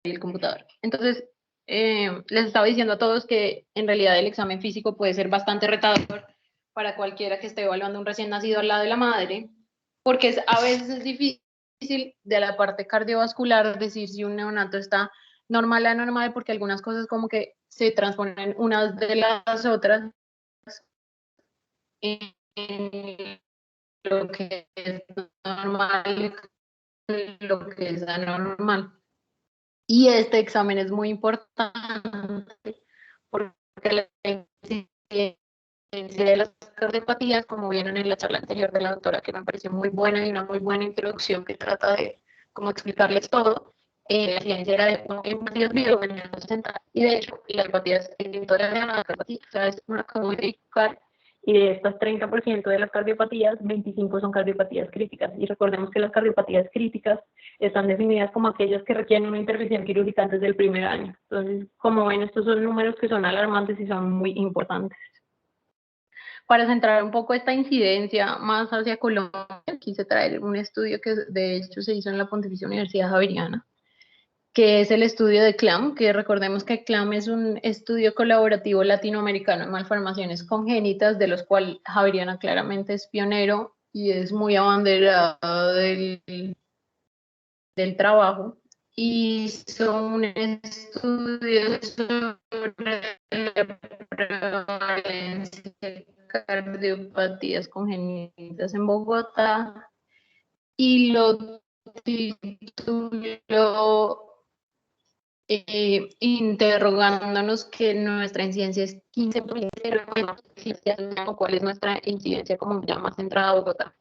el computador. Entonces, les estaba diciendo a todos que en realidad el examen físico puede ser bastante retador para cualquiera que esté evaluando un recién nacido al lado de la madre, porque a veces es difícil de la parte cardiovascular decir si un neonato está normal o anormal, porque algunas cosas como que se transponen unas de las otras en lo que es normal y lo que es anormal. Y este examen es muy importante porque la incidencia de las cardiopatías, como vieron en la charla anterior de la doctora, que me pareció muy buena y una muy buena introducción que trata de cómo explicarles todo, la ciencia era de en varios videos en los 60, y de hecho las patías inhibitorias de la cardiopatía, o sea, es una acabo de verificar, y de estas 30% de las cardiopatías, 25 son cardiopatías críticas. Y recordemos que las cardiopatías críticas están definidas como aquellas que requieren una intervención quirúrgica antes del primer año. Entonces, como ven, estos son números que son alarmantes y son muy importantes. Para centrar un poco esta incidencia más hacia Colombia, quise traer un estudio que de hecho se hizo en la Pontificia Universidad Javeriana, que es el estudio de CLAM, que recordemos que CLAM es un estudio colaborativo latinoamericano en malformaciones congénitas, de los cuales Javeriana claramente es pionero y es muy abanderado del trabajo. Hizo un estudio sobre la prevalencia de cardiopatías congénitas en Bogotá y lo tituló interrogándonos que nuestra incidencia es 15%, cuál es nuestra incidencia como ya más centrada a Bogotá.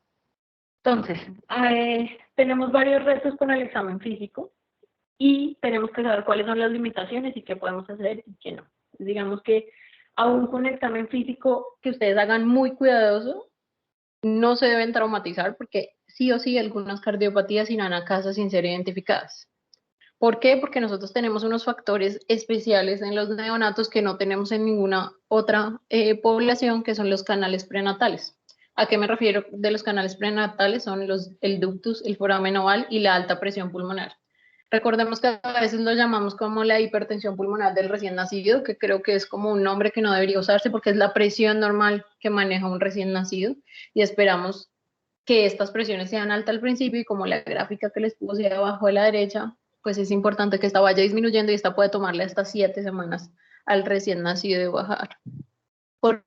Entonces, tenemos varios retos con el examen físico y tenemos que saber cuáles son las limitaciones y qué podemos hacer y qué no. Digamos que aún con el examen físico que ustedes hagan muy cuidadoso, no se deben traumatizar porque sí o sí algunas cardiopatías irán a casa sin ser identificadas. ¿Por qué? Porque nosotros tenemos unos factores especiales en los neonatos que no tenemos en ninguna otra población, que son los canales prenatales. ¿A qué me refiero de los canales prenatales? Son el ductus, el foramen oval y la alta presión pulmonar. Recordemos que a veces lo llamamos como la hipertensión pulmonar del recién nacido, que creo que es como un nombre que no debería usarse porque es la presión normal que maneja un recién nacido, y esperamos que estas presiones sean altas al principio, y como la gráfica que les puse abajo a la derecha, pues es importante que esta vaya disminuyendo y esta puede tomarle hasta 7 semanas al recién nacido de bajar. ¿Por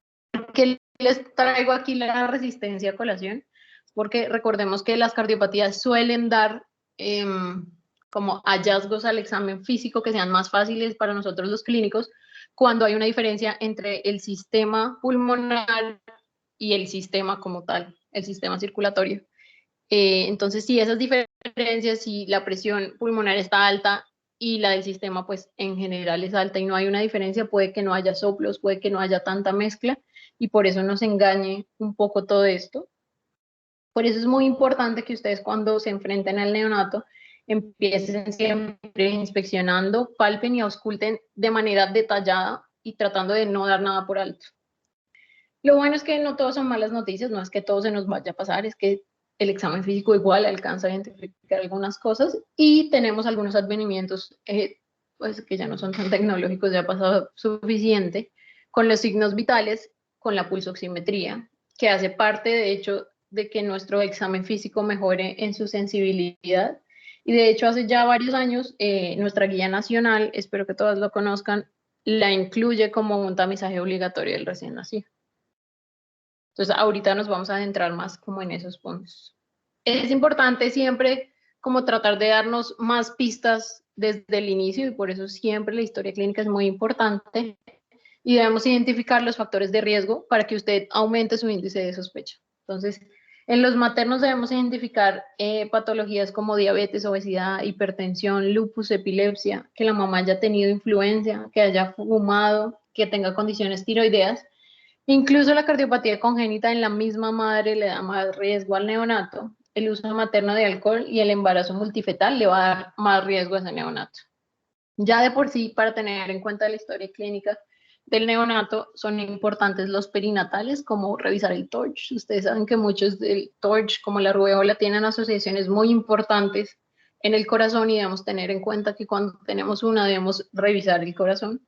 qué les traigo aquí la resistencia a colación? Porque recordemos que las cardiopatías suelen dar como hallazgos al examen físico que sean más fáciles para nosotros los clínicos cuando hay una diferencia entre el sistema pulmonar y el sistema como tal, el sistema circulatorio. Entonces, si esas diferencias, si la presión pulmonar está alta y la del sistema, pues en general es alta y no hay una diferencia, puede que no haya soplos, puede que no haya tanta mezcla, y por eso nos engañe un poco todo esto. Por eso es muy importante que ustedes, cuando se enfrenten al neonato, empiecen siempre inspeccionando, palpen y ausculten de manera detallada y tratando de no dar nada por alto. Lo bueno es que no todos son malas noticias, no es que todo se nos vaya a pasar, es que el examen físico igual alcanza a identificar algunas cosas, y tenemos algunos advenimientos pues que ya no son tan tecnológicos, ya ha pasado suficiente, con los signos vitales, con la pulsoximetría, que hace parte de hecho de que nuestro examen físico mejore en su sensibilidad. Y de hecho hace ya varios años nuestra guía nacional, espero que todos lo conozcan, la incluye como un tamizaje obligatorio del recién nacido. Entonces, ahorita nos vamos a adentrar más como en esos puntos. Es importante siempre como tratar de darnos más pistas desde el inicio, y por eso siempre la historia clínica es muy importante, y debemos identificar los factores de riesgo para que usted aumente su índice de sospecha. Entonces, en los maternos debemos identificar patologías como diabetes, obesidad, hipertensión, lupus, epilepsia, que la mamá haya tenido influencia, que haya fumado, que tenga condiciones tiroideas. Incluso la cardiopatía congénita en la misma madre le da más riesgo al neonato. El uso materno de alcohol y el embarazo multifetal le va a dar más riesgo a ese neonato. Ya de por sí, para tener en cuenta la historia clínica del neonato, son importantes los perinatales, como revisar el TORCH. Ustedes saben que muchos del TORCH, como la rubeola, tienen asociaciones muy importantes en el corazón y debemos tener en cuenta que cuando tenemos una debemos revisar el corazón,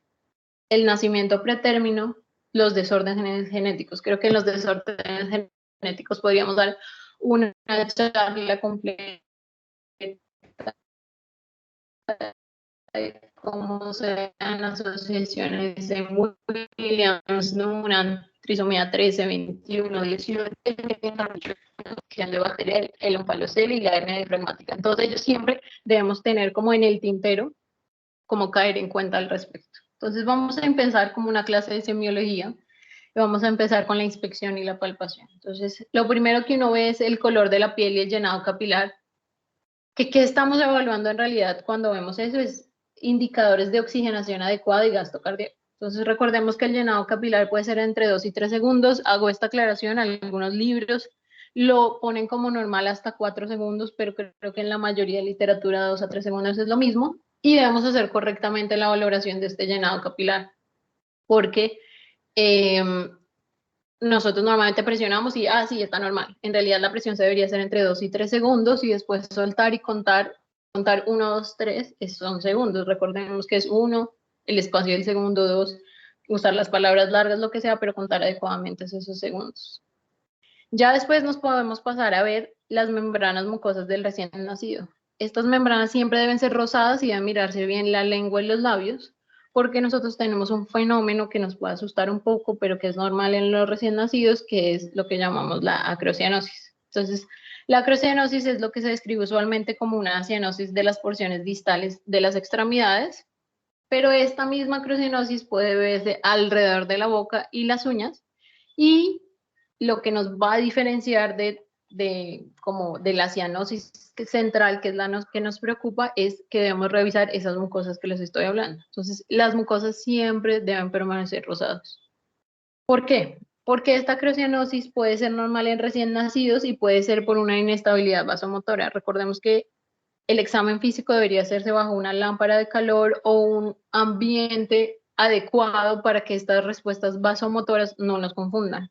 el nacimiento pretérmino, los desórdenes genéticos. Creo que en los desórdenes genéticos podríamos dar una charla completa de cómo se dan asociaciones de Williams, Noonan, trisomía 13, 21, 18, de bacterial, el ompalocele y la hernia diafragmática. Entonces ellos siempre debemos tener como en el tintero, como caer en cuenta al respecto. Entonces vamos a empezar como una clase de semiología y vamos a empezar con la inspección y la palpación. Entonces lo primero que uno ve es el color de la piel y el llenado capilar. ¿Qué estamos evaluando en realidad cuando vemos eso? Es indicadores de oxigenación adecuada y gasto cardíaco. Entonces recordemos que el llenado capilar puede ser entre 2 y 3 segundos. Hago esta aclaración, algunos libros lo ponen como normal hasta 4 segundos, pero creo que en la mayoría de literatura 2 a 3 segundos es lo mismo. Y debemos hacer correctamente la valoración de este llenado capilar, porque nosotros normalmente presionamos y, sí, está normal. En realidad la presión se debería hacer entre 2 y 3 segundos y después soltar y contar 1, 2, 3, son segundos. Recordemos que es 1, el espacio del segundo, 2, usar las palabras largas, lo que sea, pero contar adecuadamente esos segundos. Ya después nos podemos pasar a ver las membranas mucosas del recién nacido. Estas membranas siempre deben ser rosadas y deben mirarse bien la lengua y los labios, porque nosotros tenemos un fenómeno que nos puede asustar un poco, pero que es normal en los recién nacidos, que es lo que llamamos la acrocianosis. Entonces, la acrocianosis es lo que se describe usualmente como una cianosis de las porciones distales de las extremidades, pero esta misma acrocianosis puede verse alrededor de la boca y las uñas, y lo que nos va a diferenciar de la cianosis central, que es la que nos preocupa, es que debemos revisar esas mucosas que les estoy hablando. Entonces, las mucosas siempre deben permanecer rosadas. ¿Por qué? Porque esta acrocianosis puede ser normal en recién nacidos y puede ser por una inestabilidad vasomotora. Recordemos que el examen físico debería hacerse bajo una lámpara de calor o un ambiente adecuado para que estas respuestas vasomotoras no nos confundan.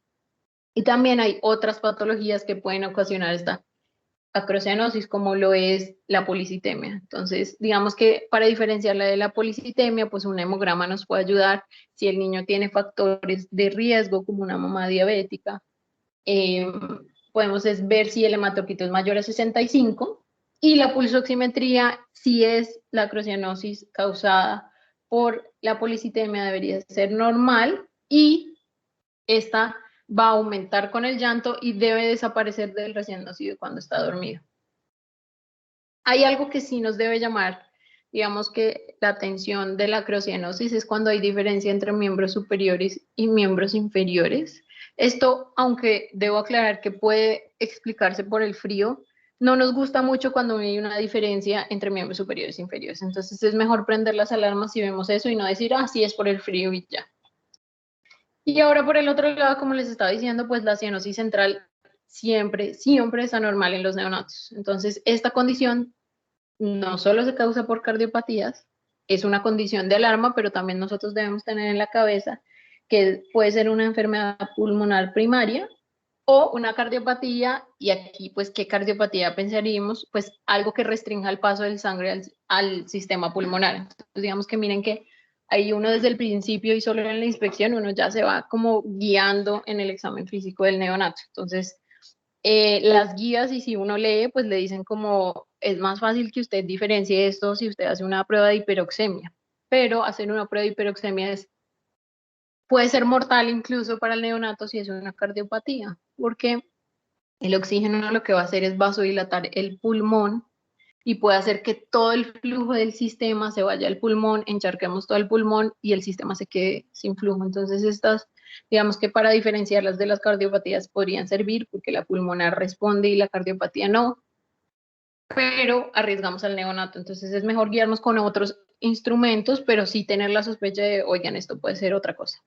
Y también hay otras patologías que pueden ocasionar esta acrocianosis, como lo es la policitemia. Entonces, digamos que para diferenciarla de la policitemia, pues un hemograma nos puede ayudar si el niño tiene factores de riesgo, como una mamá diabética. Podemos ver si el hematocrito es mayor a 65, y la pulsoximetría, si es la acrocianosis causada por la policitemia, debería ser normal, y esta va a aumentar con el llanto y debe desaparecer del recién nacido cuando está dormido. Hay algo que sí nos debe llamar, digamos, que la atención de la acrocianosis es cuando hay diferencia entre miembros superiores y miembros inferiores. Esto, aunque debo aclarar que puede explicarse por el frío, no nos gusta mucho cuando hay una diferencia entre miembros superiores e inferiores. Entonces es mejor prender las alarmas si vemos eso y no decir, sí, es por el frío y ya. Y ahora por el otro lado, como les estaba diciendo, pues la cianosis central siempre es anormal en los neonatos. Entonces, esta condición no solo se causa por cardiopatías, es una condición de alarma, pero también nosotros debemos tener en la cabeza que puede ser una enfermedad pulmonar primaria o una cardiopatía, y aquí pues ¿qué cardiopatía pensaríamos? Pues algo que restrinja el paso del sangre al sistema pulmonar. Entonces, digamos que miren que ahí uno desde el principio y solo en la inspección uno ya se va como guiando en el examen físico del neonato. Entonces, las guías, y si uno lee, pues le dicen como es más fácil que usted diferencie esto si usted hace una prueba de hiperoxemia, pero hacer una prueba de hiperoxemia puede ser mortal incluso para el neonato si es una cardiopatía, porque el oxígeno lo que va a hacer es vasodilatar el pulmón y puede hacer que todo el flujo del sistema se vaya al pulmón, encharquemos todo el pulmón y el sistema se quede sin flujo. Entonces estas, digamos que para diferenciarlas de las cardiopatías podrían servir, porque la pulmonar responde y la cardiopatía no, pero arriesgamos al neonato. Entonces es mejor guiarnos con otros instrumentos, pero sí tener la sospecha de, oigan, esto puede ser otra cosa.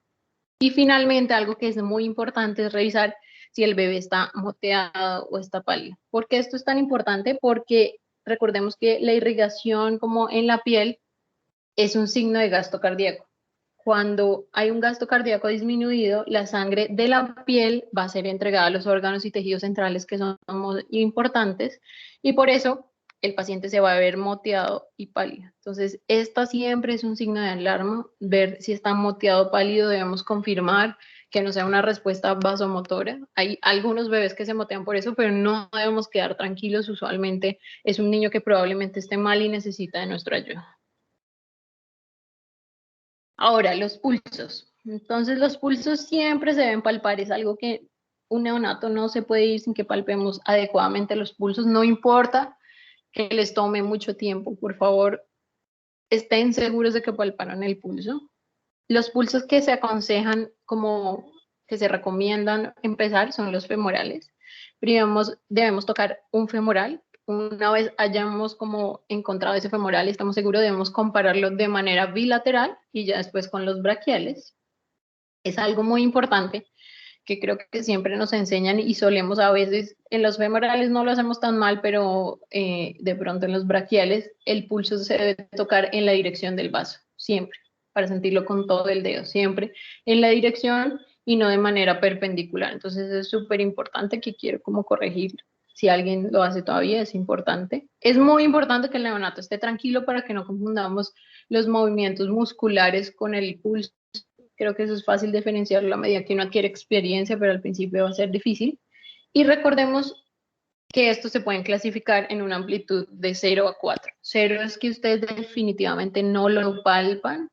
Y finalmente, algo que es muy importante es revisar si el bebé está moteado o está pálido. ¿Por qué esto es tan importante? Porque recordemos que la irrigación como en la piel es un signo de gasto cardíaco. Cuando hay un gasto cardíaco disminuido, la sangre de la piel va a ser entregada a los órganos y tejidos centrales que son muy importantes, y por eso el paciente se va a ver moteado y pálido. Entonces, esta siempre es un signo de alarma. Ver si está moteado o pálido, debemos confirmar que no sea una respuesta vasomotora. Hay algunos bebés que se motean por eso, pero no debemos quedar tranquilos. Usualmente es un niño que probablemente esté mal y necesita de nuestra ayuda. Ahora, los pulsos. Entonces, los pulsos siempre se deben palpar. Es algo que un neonato no se puede ir sin que palpemos adecuadamente los pulsos. No importa que les tome mucho tiempo, por favor, estén seguros de que palparon el pulso. Los pulsos que se aconsejan, como que se recomiendan empezar, son los femorales. Primero debemos tocar un femoral. Una vez hayamos como encontrado ese femoral y estamos seguros, debemos compararlo de manera bilateral y ya después con los braquiales. Es algo muy importante que creo que siempre nos enseñan y solemos a veces, en los femorales no lo hacemos tan mal, pero de pronto en los braquiales el pulso se debe tocar en la dirección del vaso, siempre, para sentirlo con todo el dedo, siempre en la dirección y no de manera perpendicular. Entonces es súper importante, que quiero como corregir. Si alguien lo hace todavía, es importante. Es muy importante que el neonato esté tranquilo para que no confundamos los movimientos musculares con el pulso. Creo que eso es fácil diferenciarlo a medida que uno adquiere experiencia, pero al principio va a ser difícil. Y recordemos que estos se pueden clasificar en una amplitud de 0 a 4. 0 es que ustedes definitivamente no lo palpan,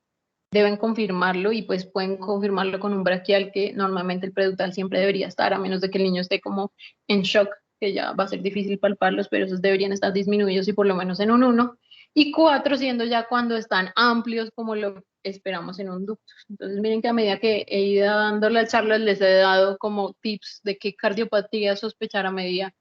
deben confirmarlo y pues pueden confirmarlo con un braquial, que normalmente el preductal siempre debería estar, a menos de que el niño esté como en shock, que ya va a ser difícil palparlos, pero esos deberían estar disminuidos y por lo menos en un 1. Y 4 siendo ya cuando están amplios, como lo esperamos en un ductus. Entonces miren que a medida que he ido dando las charlas les he dado como tips de qué cardiopatía sospechar a medida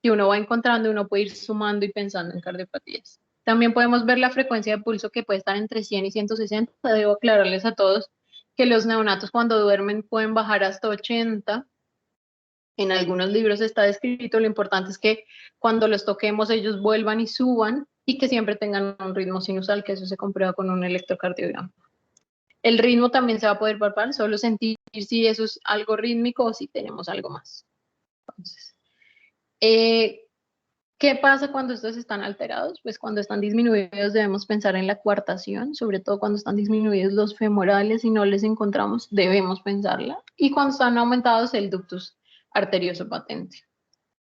que uno va encontrando, uno puede ir sumando y pensando en cardiopatías. También podemos ver la frecuencia de pulso, que puede estar entre 100 y 160. Debo aclararles a todos que los neonatos cuando duermen pueden bajar hasta 80. En algunos libros está descrito, lo importante es que cuando los toquemos ellos vuelvan y suban y que siempre tengan un ritmo sinusal, que eso se comprueba con un electrocardiograma. El ritmo también se va a poder palpar, solo sentir si eso es algo rítmico o si tenemos algo más. Entonces, ¿qué pasa cuando estos están alterados? Pues cuando están disminuidos debemos pensar en la coartación, sobre todo cuando están disminuidos los femorales y no les encontramos, debemos pensarla. Y cuando están aumentados, el ductus arterioso patente.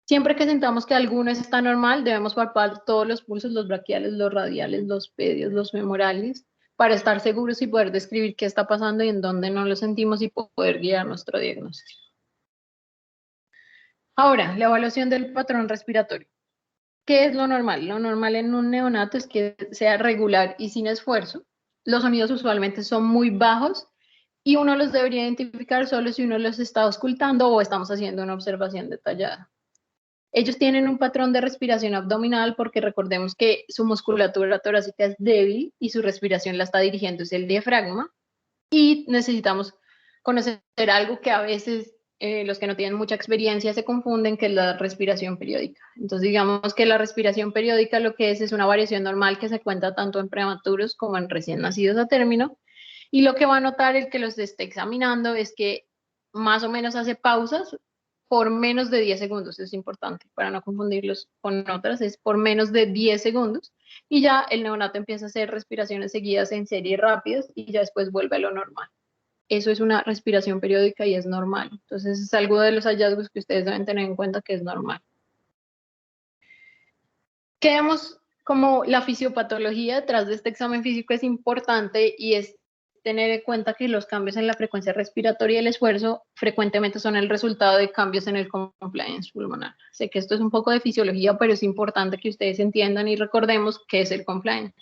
Siempre que sintamos que alguno está normal, debemos palpar todos los pulsos, los braquiales, los radiales, los pedios, los femorales, para estar seguros y poder describir qué está pasando y en dónde no lo sentimos y poder guiar nuestro diagnóstico. Ahora, la evaluación del patrón respiratorio. ¿Qué es lo normal? Lo normal en un neonato es que sea regular y sin esfuerzo. Los sonidos usualmente son muy bajos y uno los debería identificar solo si uno los está auscultando o estamos haciendo una observación detallada. Ellos tienen un patrón de respiración abdominal porque recordemos que su musculatura torácica es débil y su respiración la está dirigiendo es el diafragma, y necesitamos conocer algo que a veces los que no tienen mucha experiencia se confunden, que es la respiración periódica. Entonces digamos que la respiración periódica lo que es una variación normal que se cuenta tanto en prematuros como en recién nacidos a término, y lo que va a notar el que los esté examinando es que más o menos hace pausas por menos de 10 segundos, es importante para no confundirlos con otras, es por menos de 10 segundos, y ya el neonato empieza a hacer respiraciones seguidas en serie rápidas y ya después vuelve a lo normal. Eso es una respiración periódica y es normal. Entonces es algo de los hallazgos que ustedes deben tener en cuenta, que es normal. ¿Qué vemos como la fisiopatología detrás de este examen físico? Es importante y es tener en cuenta que los cambios en la frecuencia respiratoria y el esfuerzo frecuentemente son el resultado de cambios en el compliance pulmonar. Sé que esto es un poco de fisiología, pero es importante que ustedes entiendan y recordemos qué es el compliance.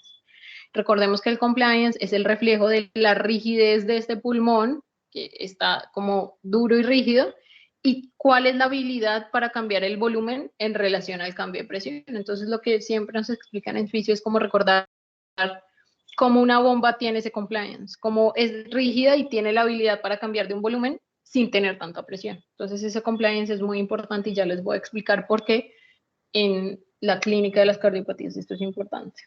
Recordemos que el compliance es el reflejo de la rigidez de este pulmón, que está como duro y rígido, y cuál es la habilidad para cambiar el volumen en relación al cambio de presión. Entonces lo que siempre nos explican en fisio es como recordar cómo una bomba tiene ese compliance, cómo es rígida y tiene la habilidad para cambiar de un volumen sin tener tanta presión. Entonces ese compliance es muy importante y ya les voy a explicar por qué en la clínica de las cardiopatías esto es importante.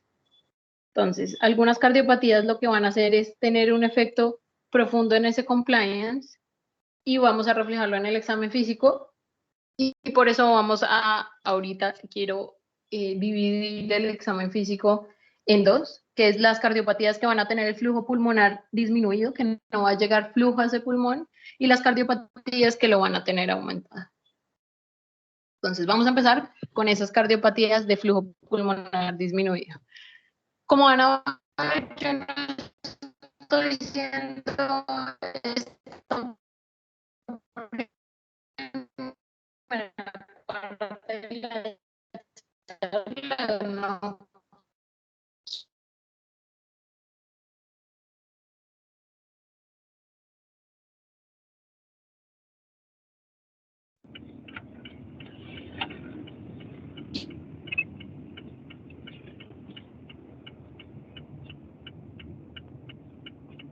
Entonces, algunas cardiopatías lo que van a hacer es tener un efecto profundo en ese compliance y vamos a reflejarlo en el examen físico, y por eso vamos a, ahorita quiero dividir el examen físico en dos, que es las cardiopatías que van a tener el flujo pulmonar disminuido, que no va a llegar flujo a ese pulmón, y las cardiopatías que lo van a tener aumentado. Entonces vamos a empezar con esas cardiopatías de flujo pulmonar disminuido. Como van a ver, yo no estoy diciendo esto. No.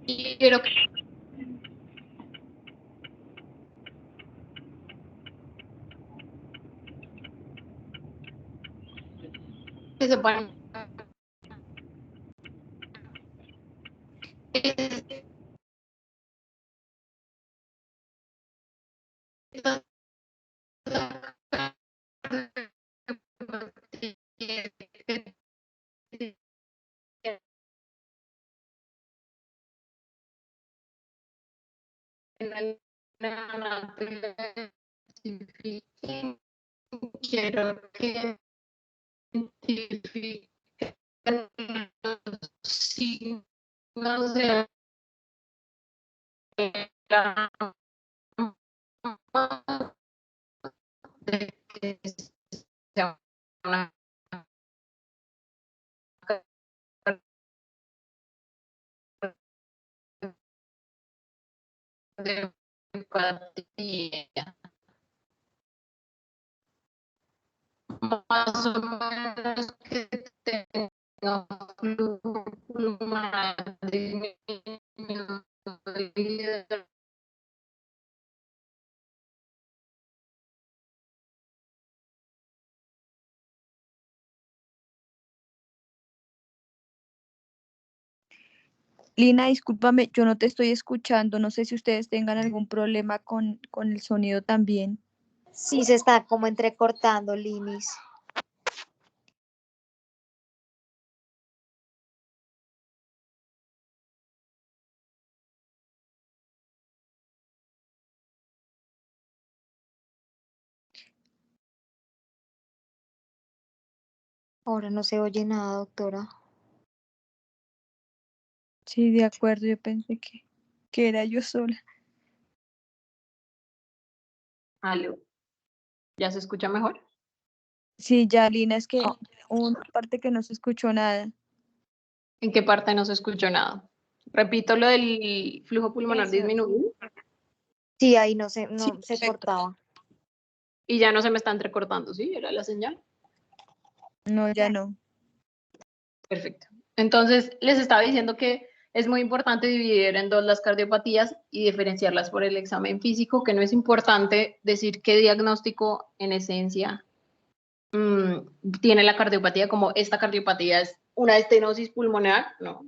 Y quiero que sepan quiero que identifiquen los signos de la de que sea una cardiopatía. Más o menos que tenga flujo pulmonar disminuido. Lina, discúlpame, yo no te estoy escuchando. No sé si ustedes tengan algún problema con el sonido también. Sí, se está como entrecortando, Linis. Ahora no se oye nada, doctora. Sí, de acuerdo, yo pensé que era yo sola. Aló, ¿ya se escucha mejor? Sí, ya, Lina, es que hubo una parte que no se escuchó nada. ¿En qué parte no se escuchó nada? Repito lo del flujo pulmonar Eso. disminuido. Sí, ahí no Sí, se cortaba. Y ya no se me está entrecortando, ¿sí? ¿Era la señal? no, ya no. Perfecto. Entonces, les estaba diciendo que es muy importante dividir en dos las cardiopatías y diferenciarlas por el examen físico, que no es importante decir qué diagnóstico en esencia tiene la cardiopatía, como esta cardiopatía es una estenosis pulmonar, no.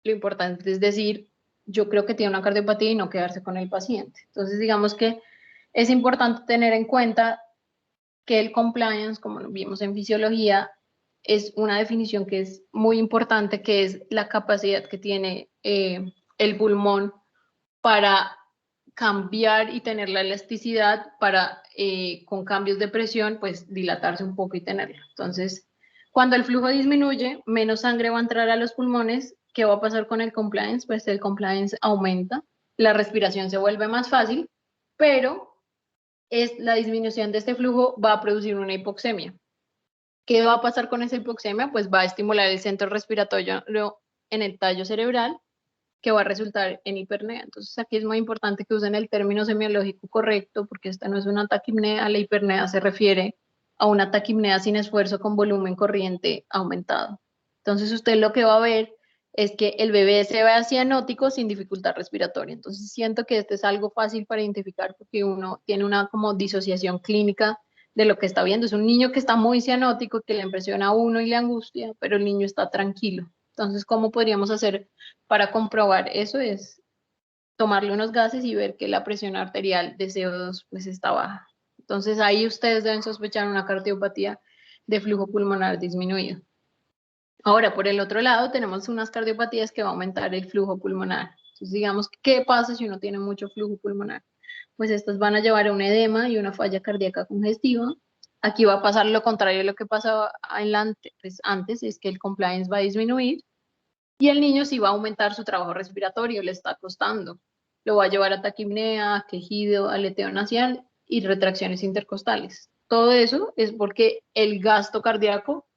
Lo importante es decir, yo creo que tiene una cardiopatía y no quedarse con el paciente. Entonces, digamos que es importante tener en cuenta que el compliance, como lo vimos en fisiología, es una definición que es muy importante, que es la capacidad que tiene el pulmón para cambiar y tener la elasticidad para, con cambios de presión, pues dilatarse un poco y tenerlo. Entonces, cuando el flujo disminuye, menos sangre va a entrar a los pulmones. ¿Qué va a pasar con el compliance? Pues el compliance aumenta, la respiración se vuelve más fácil, pero es la disminución de este flujo va a producir una hipoxemia. ¿Qué va a pasar con esa hipoxemia? Pues va a estimular el centro respiratorio en el tallo cerebral, que va a resultar en hipernea. Entonces aquí es muy importante que usen el término semiológico correcto, porque esta no es una taquipnea, la hipernea se refiere a una taquipnea sin esfuerzo con volumen corriente aumentado. Entonces usted lo que va a ver es que el bebé se ve cianótico sin dificultad respiratoria. Entonces siento que este es algo fácil para identificar porque uno tiene una como disociación clínica de lo que está viendo. Es un niño que está muy cianótico, que le impresiona a uno y le angustia, pero el niño está tranquilo. Entonces, ¿cómo podríamos hacer para comprobar eso? Es tomarle unos gases y ver que la presión arterial de CO2 pues está baja. Entonces ahí ustedes deben sospechar una cardiopatía de flujo pulmonar disminuido. Ahora, por el otro lado, tenemos unas cardiopatías que va a aumentar el flujo pulmonar. Entonces, digamos, ¿qué pasa si uno tiene mucho flujo pulmonar? Pues estas van a llevar a un edema y una falla cardíaca congestiva. Aquí va a pasar lo contrario de lo que pasaba antes, es que el compliance va a disminuir y el niño sí va a aumentar su trabajo respiratorio, le está costando. Lo va a llevar a taquipnea, quejido, aleteo nasal y retracciones intercostales. Todo eso es porque el gasto cardíaco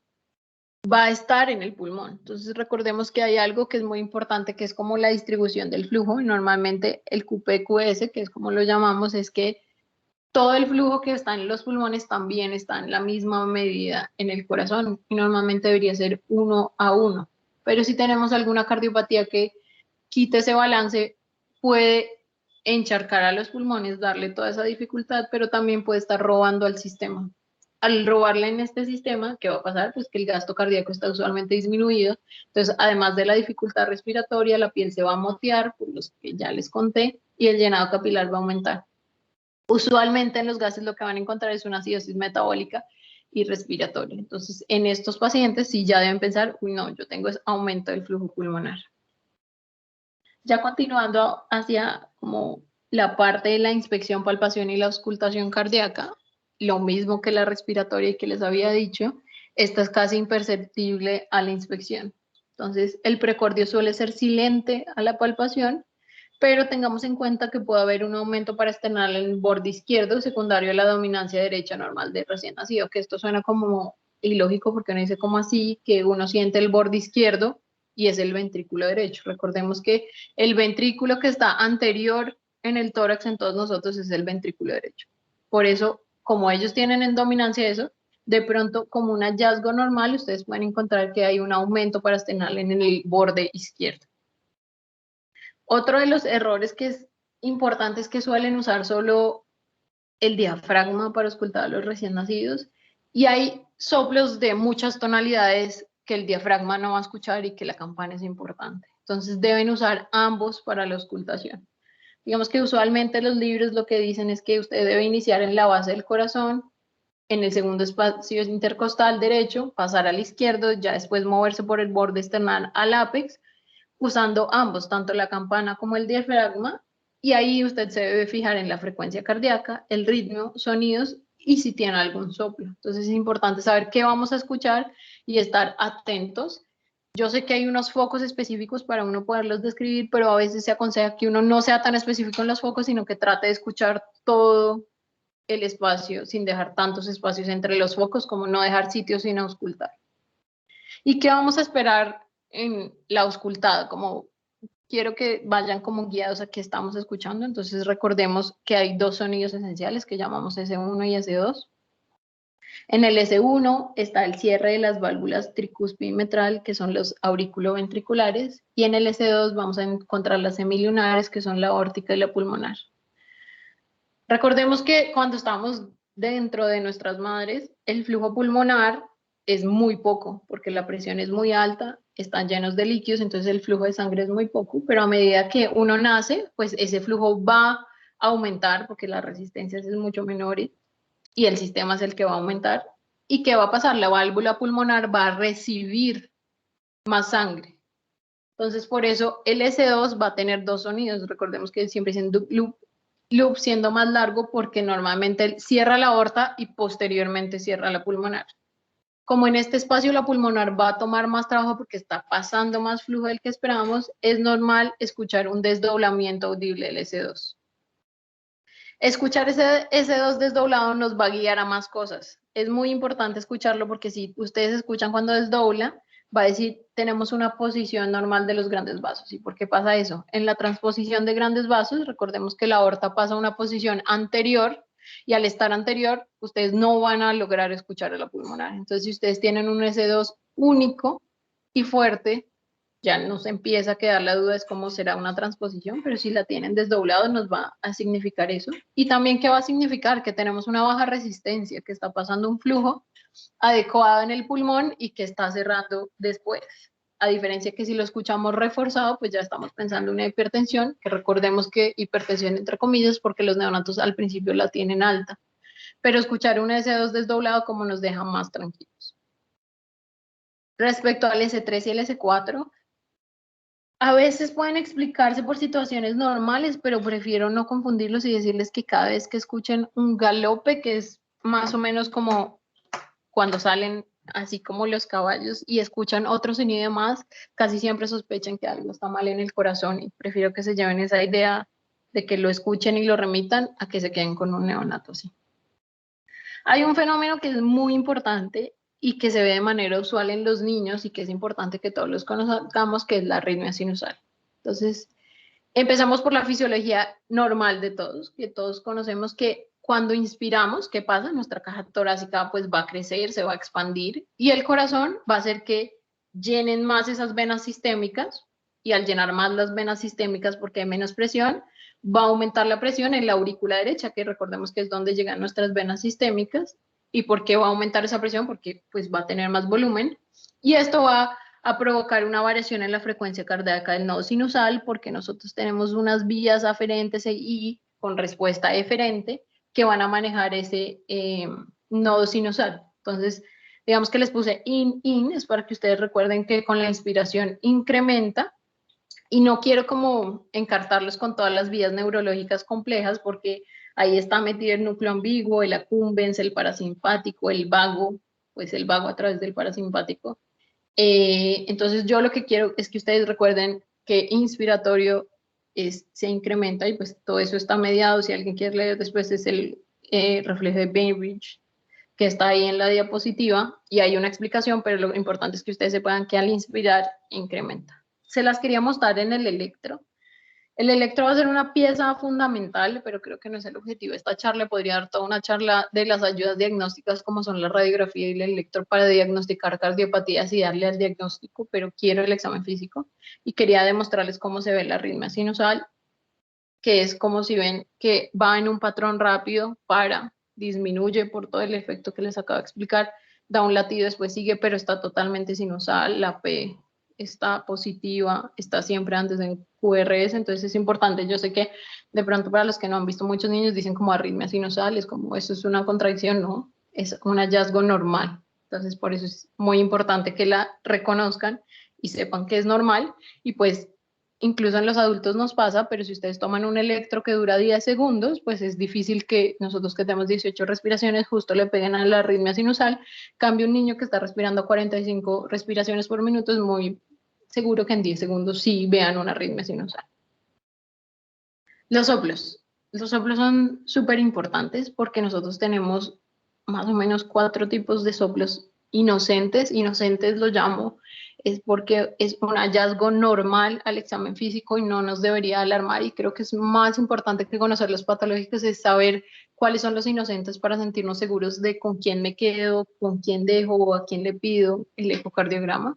va a estar en el pulmón. Entonces recordemos que hay algo que es muy importante, que es como la distribución del flujo. Normalmente el QP-QS, que es como lo llamamos, es que todo el flujo que está en los pulmones también está en la misma medida en el corazón y normalmente debería ser 1:1. Pero si tenemos alguna cardiopatía que quite ese balance, puede encharcar a los pulmones, darle toda esa dificultad, pero también puede estar robando al sistema. Al robarle en este sistema, ¿qué va a pasar? Pues que el gasto cardíaco está usualmente disminuido. Entonces, además de la dificultad respiratoria, la piel se va a motear, por los que ya les conté, y el llenado capilar va a aumentar. Usualmente en los gases lo que van a encontrar es una acidosis metabólica y respiratoria. Entonces, en estos pacientes sí ya deben pensar, uy, no, yo tengo ese aumento del flujo pulmonar. Ya continuando hacia como la parte de la inspección, palpación y la auscultación cardíaca, lo mismo que la respiratoria y que les había dicho, esta es casi imperceptible a la inspección. Entonces, el precordio suele ser silente a la palpación, pero tengamos en cuenta que puede haber un aumento parasternal en el borde izquierdo, secundario a la dominancia derecha normal de recién nacido, que esto suena como ilógico porque uno dice como así, que uno siente el borde izquierdo y es el ventrículo derecho. Recordemos que el ventrículo que está anterior en el tórax en todos nosotros es el ventrículo derecho. Por eso, como ellos tienen en dominancia eso, de pronto como un hallazgo normal, ustedes pueden encontrar que hay un aumento parasternal en el borde izquierdo. Otro de los errores que es importante es que suelen usar solo el diafragma para auscultar a los recién nacidos y hay soplos de muchas tonalidades que el diafragma no va a escuchar y que la campana es importante. Entonces deben usar ambos para la auscultación. Digamos que usualmente los libros lo que dicen es que usted debe iniciar en la base del corazón, en el segundo espacio intercostal derecho, pasar al izquierdo, ya después moverse por el borde external al ápex, usando ambos, tanto la campana como el diafragma, y ahí usted se debe fijar en la frecuencia cardíaca, el ritmo, sonidos y si tiene algún soplo. Entonces es importante saber qué vamos a escuchar y estar atentos. Yo sé que hay unos focos específicos para uno poderlos describir, pero a veces se aconseja que uno no sea tan específico en los focos, sino que trate de escuchar todo el espacio sin dejar tantos espacios entre los focos, como no dejar sitios sin auscultar. ¿Y qué vamos a esperar en la auscultada? Como quiero que vayan como guiados a qué estamos escuchando, entonces recordemos que hay dos sonidos esenciales que llamamos S1 y S2. En el S1 está el cierre de las válvulas tricúspide y mitral, que son los auriculoventriculares, y en el S2 vamos a encontrar las semilunares, que son la aórtica y la pulmonar. Recordemos que cuando estamos dentro de nuestras madres, el flujo pulmonar es muy poco, porque la presión es muy alta, están llenos de líquidos, entonces el flujo de sangre es muy poco, pero a medida que uno nace, pues ese flujo va a aumentar, porque la resistencia es mucho menor y el sistema es el que va a aumentar. ¿Y qué va a pasar? La válvula pulmonar va a recibir más sangre. Entonces, por eso el S2 va a tener dos sonidos. Recordemos que siempre dicen loop siendo más largo porque normalmente cierra la aorta y posteriormente cierra la pulmonar. Como en este espacio la pulmonar va a tomar más trabajo porque está pasando más flujo del que esperábamos, es normal escuchar un desdoblamiento audible del S2. Escuchar ese S2 desdoblado nos va a guiar a más cosas. Es muy importante escucharlo porque si ustedes escuchan cuando desdobla, va a decir, tenemos una posición normal de los grandes vasos. ¿Y por qué pasa eso? En la transposición de grandes vasos, recordemos que la aorta pasa a una posición anterior y al estar anterior, ustedes no van a lograr escuchar a la pulmonar. Entonces, si ustedes tienen un S2 único y fuerte, ya nos empieza a quedar la duda de cómo será una transposición, pero si la tienen desdoblado nos va a significar eso. Y también, ¿qué va a significar? Que tenemos una baja resistencia, que está pasando un flujo adecuado en el pulmón y que está cerrando después. A diferencia que si lo escuchamos reforzado, pues ya estamos pensando en una hipertensión, que recordemos que hipertensión entre comillas porque los neonatos al principio la tienen alta. Pero escuchar un S2 desdoblado como nos deja más tranquilos. Respecto al S3 y el S4, a veces pueden explicarse por situaciones normales, pero prefiero no confundirlos y decirles que cada vez que escuchen un galope, que es más o menos como cuando salen así como los caballos y escuchan otro sonido más, casi siempre sospechan que algo está mal en el corazón y prefiero que se lleven esa idea de que lo escuchen y lo remitan a que se queden con un neonato así. Hay un fenómeno que es muy importante y que se ve de manera usual en los niños y que es importante que todos los conozcamos, que es la arritmia sinusal. Entonces, empezamos por la fisiología normal de todos, que todos conocemos que cuando inspiramos, ¿qué pasa? Nuestra caja torácica pues va a crecer, se va a expandir y el corazón va a hacer que llenen más esas venas sistémicas y al llenar más las venas sistémicas porque hay menos presión, va a aumentar la presión en la aurícula derecha, que recordemos que es donde llegan nuestras venas sistémicas. ¿Y por qué va a aumentar esa presión? Porque pues va a tener más volumen y esto va a provocar una variación en la frecuencia cardíaca del nodo sinusal porque nosotros tenemos unas vías aferentes y con respuesta eferente que van a manejar ese nodo sinusal. Entonces, digamos que les puse in, es para que ustedes recuerden que con la inspiración incrementa y no quiero como encartarlos con todas las vías neurológicas complejas porque ahí está metido el núcleo ambiguo, el accumbens, el parasimpático, el vago, pues el vago a través del parasimpático. Entonces yo lo que quiero es que ustedes recuerden que inspiratorio se incrementa y pues todo eso está mediado. Si alguien quiere leer después es el reflejo de Bainbridge que está ahí en la diapositiva y hay una explicación, pero lo importante es que ustedes sepan que al inspirar incrementa. Se las quería mostrar en el electro. El electro va a ser una pieza fundamental, pero creo que no es el objetivo de esta charla. Podría dar toda una charla de las ayudas diagnósticas como son la radiografía y el electro para diagnosticar cardiopatías y darle al diagnóstico, pero quiero el examen físico y quería demostrarles cómo se ve la arritmia sinusal, que es como si ven que va en un patrón rápido, para, disminuye por todo el efecto que les acabo de explicar, da un latido, después sigue, pero está totalmente sinusal, la P está positiva, está siempre antes de QRS, entonces es importante. Yo sé que de pronto para los que no han visto muchos niños dicen como arritmia sinusal, es como eso es una contradicción, no, es un hallazgo normal. Entonces por eso es muy importante que la reconozcan y sepan que es normal y pues incluso en los adultos nos pasa, pero si ustedes toman un electro que dura 10 segundos, pues es difícil que nosotros que tenemos 18 respiraciones justo le peguen a la arritmia sinusal. Cambio un niño que está respirando 45 respiraciones por minuto, es muy seguro que en 10 segundos sí vean una arritmia sinusal. Los soplos. Los soplos son súper importantes porque nosotros tenemos más o menos 4 tipos de soplos inocentes. Inocentes lo llamo es porque es un hallazgo normal al examen físico y no nos debería alarmar, y creo que es más importante que conocer los patológicos, es saber cuáles son los inocentes para sentirnos seguros de con quién me quedo, con quién dejo o a quién le pido el ecocardiograma.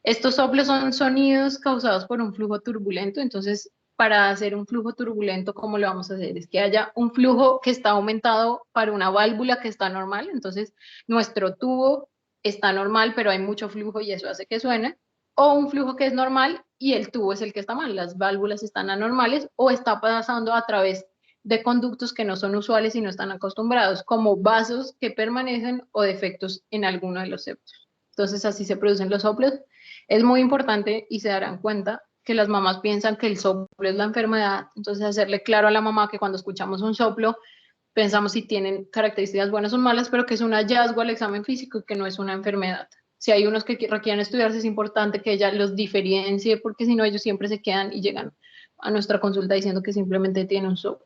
Estos soplos son sonidos causados por un flujo turbulento, entonces para hacer un flujo turbulento, ¿cómo lo vamos a hacer? Es que haya un flujo que está aumentado para una válvula que está normal, entonces nuestro tubo está normal, pero hay mucho flujo y eso hace que suene, o un flujo que es normal y el tubo es el que está mal, las válvulas están anormales o está pasando a través de conductos que no son usuales y no están acostumbrados, como vasos que permanecen o defectos en alguno de los septos. Entonces así se producen los soplos. Es muy importante y se darán cuenta que las mamás piensan que el soplo es la enfermedad, entonces hacerle claro a la mamá que cuando escuchamos un soplo pensamos si tienen características buenas o malas, pero que es un hallazgo al examen físico y que no es una enfermedad. Si hay unos que requieren estudiarse, es importante que ella los diferencie, porque si no ellos siempre se quedan y llegan a nuestra consulta diciendo que simplemente tienen un soplo.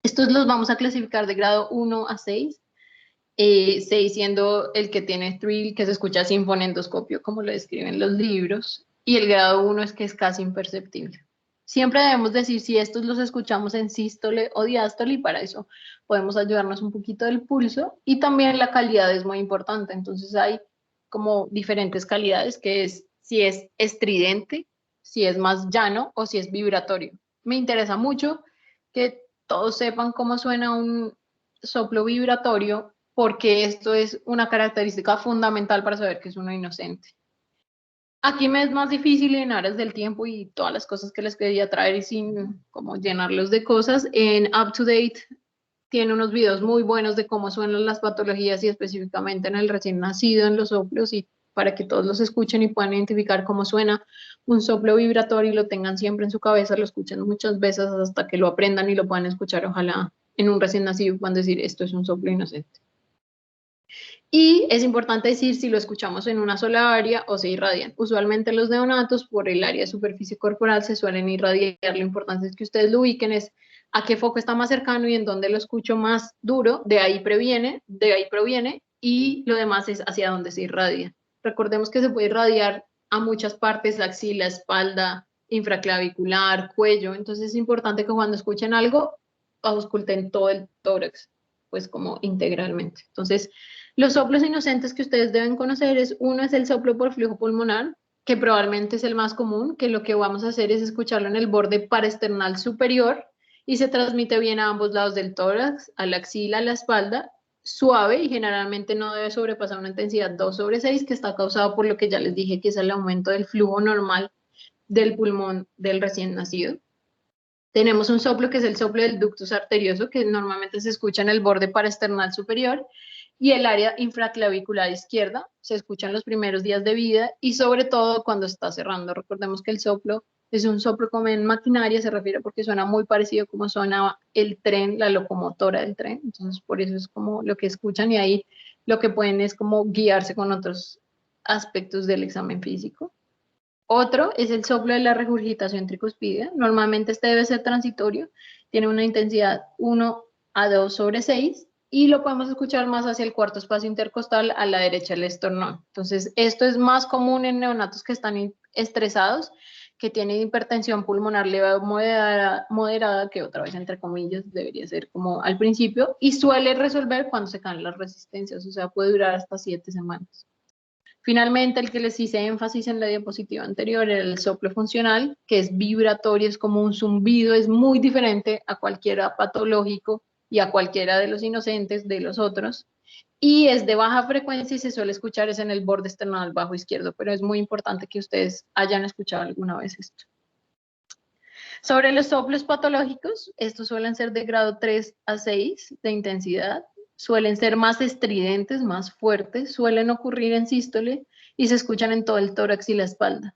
Estos los vamos a clasificar de grado 1 a 6. 6 siendo el que tiene thrill, que se escucha sin fonendoscopio, como lo describen los libros, y el grado 1 es que es casi imperceptible. Siempre debemos decir si estos los escuchamos en sístole o diástole, y para eso podemos ayudarnos un poquito del pulso, y también la calidad es muy importante, entonces hay como diferentes calidades, que es si es estridente, si es más llano o si es vibratorio. Me interesa mucho que todos sepan cómo suena un soplo vibratorio, porque esto es una característica fundamental para saber que es uno inocente. Aquí me es más difícil en aras del tiempo y todas las cosas que les quería traer y sin como llenarlos de cosas. En UpToDate tiene unos videos muy buenos de cómo suenan las patologías y específicamente en el recién nacido, en los soplos, y para que todos los escuchen y puedan identificar cómo suena un soplo vibratorio y lo tengan siempre en su cabeza, lo escuchen muchas veces hasta que lo aprendan y lo puedan escuchar, ojalá en un recién nacido puedan decir, esto es un soplo inocente. Y es importante decir si lo escuchamos en una sola área o se irradian. Usualmente los neonatos por el área de superficie corporal se suelen irradiar. Lo importante es que ustedes lo ubiquen, es a qué foco está más cercano y en dónde lo escucho más duro, de ahí proviene, y lo demás es hacia dónde se irradia. Recordemos que se puede irradiar a muchas partes, la axila, espalda, infraclavicular, cuello. Entonces es importante que cuando escuchen algo, ausculten todo el tórax, pues como integralmente. Entonces, los soplos inocentes que ustedes deben conocer uno es el soplo por flujo pulmonar, que probablemente es el más común, que lo que vamos a hacer es escucharlo en el borde paraesternal superior y se transmite bien a ambos lados del tórax, a la axila, a la espalda, suave y generalmente no debe sobrepasar una intensidad 2/6, que está causado por lo que ya les dije, que es el aumento del flujo normal del pulmón del recién nacido. Tenemos un soplo que es el soplo del ductus arterioso, que normalmente se escucha en el borde paraesternal superior, y el área infraclavicular izquierda se escucha en los primeros días de vida y sobre todo cuando está cerrando. Recordemos que el soplo es un soplo como en maquinaria, se refiere porque suena muy parecido como sonaba el tren, la locomotora del tren, entonces por eso es como lo que escuchan y ahí lo que pueden es como guiarse con otros aspectos del examen físico. Otro es el soplo de la regurgitación tricuspidea. Normalmente este debe ser transitorio, tiene una intensidad 1/2/6 y lo podemos escuchar más hacia el cuarto espacio intercostal a la derecha del esternón. Entonces, esto es más común en neonatos que están estresados, que tienen hipertensión pulmonar leve o moderada, que otra vez entre comillas debería ser como al principio, y suele resolver cuando se caen las resistencias, o sea, puede durar hasta 7 semanas. Finalmente, el que les hice énfasis en la diapositiva anterior era el soplo funcional, que es vibratorio, es como un zumbido, es muy diferente a cualquiera patológico y a cualquiera de los inocentes de los otros, y es de baja frecuencia y se suele escuchar es en el borde esternal bajo izquierdo, pero es muy importante que ustedes hayan escuchado alguna vez esto. Sobre los soplos patológicos, estos suelen ser de grado 3 a 6 de intensidad, suelen ser más estridentes, más fuertes, suelen ocurrir en sístole y se escuchan en todo el tórax y la espalda.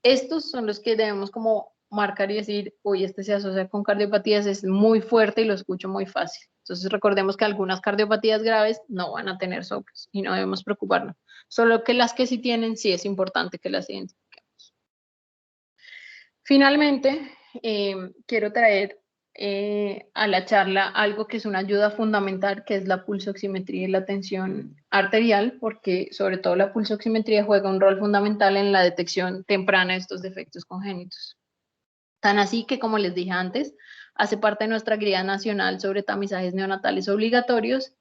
Estos son los que debemos como marcar y decir, uy, este se asocia con cardiopatías, es muy fuerte y lo escucho muy fácil. Entonces recordemos que algunas cardiopatías graves no van a tener soplos y no debemos preocuparnos. Solo que las que sí tienen, sí es importante que las identifiquemos. Finalmente, quiero traer a la charla algo que es una ayuda fundamental, que es la pulsoximetría y la tensión arterial, porque sobre todo la pulsoximetría juega un rol fundamental en la detección temprana de estos defectos congénitos. Tan así que, como les dije antes, hace parte de nuestra guía nacional sobre tamizajes neonatales obligatorios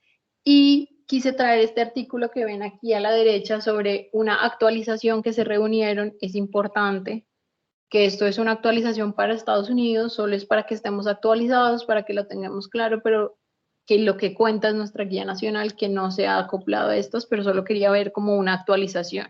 y quise traer este artículo que ven aquí a la derecha sobre una actualización que se reunieron. Es importante que esto es una actualización para Estados Unidos, solo es para que estemos actualizados, para que lo tengamos claro, pero que lo que cuenta es nuestra guía nacional, que no se ha acoplado a estos, pero solo quería ver como una actualización.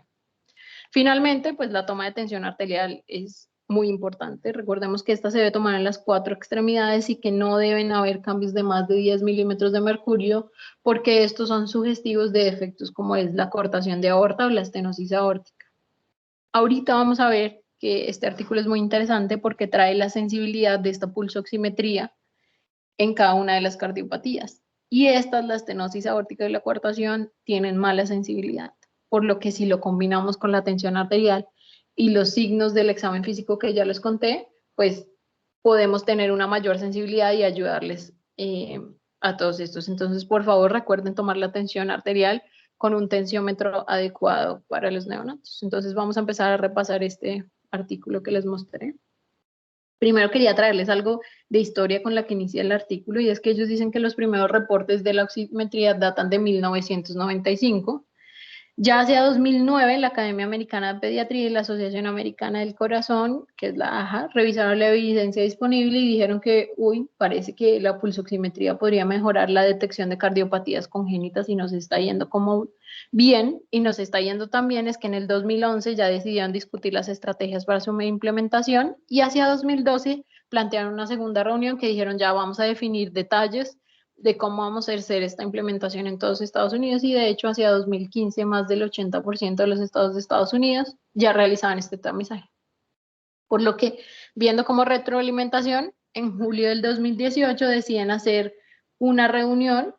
Finalmente, pues la toma de tensión arterial es muy importante. Recordemos que esta se debe tomar en las 4 extremidades y que no deben haber cambios de más de 10 milímetros de mercurio, porque estos son sugestivos de defectos como es la cortación de aorta o la estenosis aórtica. Ahorita vamos a ver que este artículo es muy interesante porque trae la sensibilidad de esta pulsoximetría en cada una de las cardiopatías. Y estas, la estenosis aórtica y la coartación, tienen mala sensibilidad, por lo que si lo combinamos con la tensión arterial y los signos del examen físico que ya les conté, pues podemos tener una mayor sensibilidad y ayudarles a todos estos. Entonces, por favor, recuerden tomar la tensión arterial con un tensiómetro adecuado para los neonatos. Entonces, vamos a empezar a repasar este artículo que les mostré. Primero quería traerles algo de historia con la que inicia el artículo, y es que ellos dicen que los primeros reportes de la oximetría datan de 1995. Ya hacia 2009, la Academia Americana de Pediatría y la Asociación Americana del Corazón, que es la AHA, revisaron la evidencia disponible y dijeron que, parece que la pulsoximetría podría mejorar la detección de cardiopatías congénitas y nos está yendo como bien, y nos está yendo tan bien es que en el 2011 ya decidieron discutir las estrategias para su implementación y hacia 2012 plantearon una segunda reunión que dijeron ya vamos a definir detalles de cómo vamos a hacer esta implementación en todos Estados Unidos, y de hecho hacia 2015 más del 80% de los estados de Estados Unidos ya realizaban este tamizaje. Por lo que, viendo como retroalimentación, en julio del 2018 deciden hacer una reunión